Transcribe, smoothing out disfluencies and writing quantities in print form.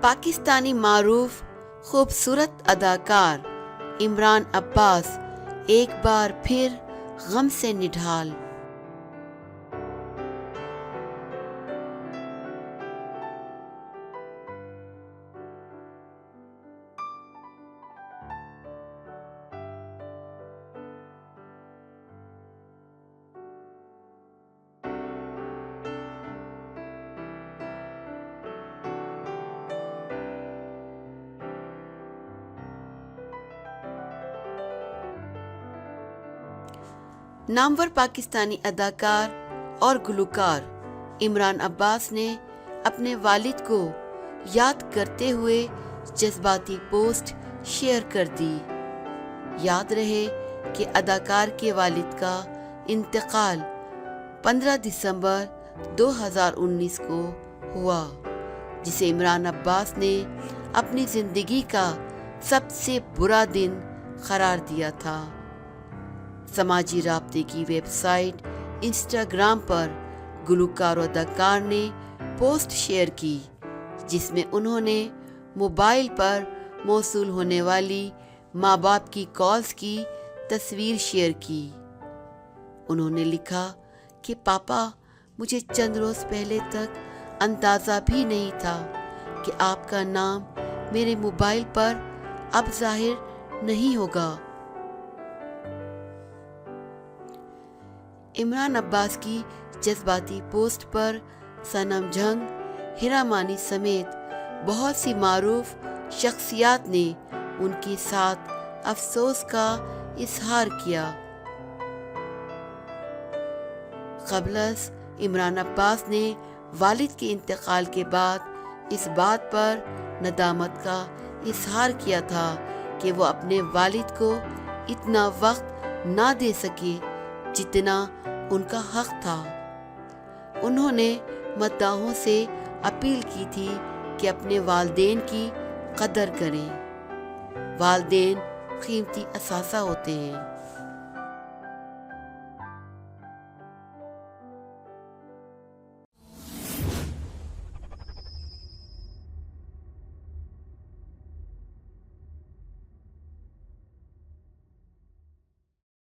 پاکستانی معروف خوبصورت اداکار عمران عباس ایک بار پھر غم سے نڈھال۔ نامور پاکستانی اداکار اور گلوکار عمران عباس نے اپنے والد کو یاد کرتے ہوئے جذباتی پوسٹ شیئر کر دی۔ یاد رہے کہ اداکار کے والد کا انتقال 15 دسمبر 2019 کو ہوا، جسے عمران عباس نے اپنی زندگی کا سب سے برا دن قرار دیا تھا۔ سماجی رابطے کی ویب سائٹ انسٹاگرام پر گلوکار و اداکار نے پوسٹ شیئر کی، جس میں انہوں نے موبائل پر موصول ہونے والی ماں باپ کی کالز کی تصویر شیئر کی۔ انہوں نے لکھا کہ پاپا، مجھے چند روز پہلے تک اندازہ بھی نہیں تھا کہ آپ کا نام میرے موبائل پر اب ظاہر نہیں ہوگا۔ عمران عباس کی جذباتی پوسٹ پر صنم جھنگ، ہیرا مانی سمیت بہت سی معروف شخصیات نے ان کے ساتھ افسوس کا اظہار کیا۔ قبل از عمران عباس نے والد کے انتقال کے بعد اس بات پر ندامت کا اظہار کیا تھا کہ وہ اپنے والد کو اتنا وقت نہ دے سکے جتنا ان کا حق تھا۔ انہوں نے مداحوں سے اپیل کی تھی کہ اپنے والدین کی قدر کریں۔ والدین قیمتی اثاثہ ہوتے ہیں۔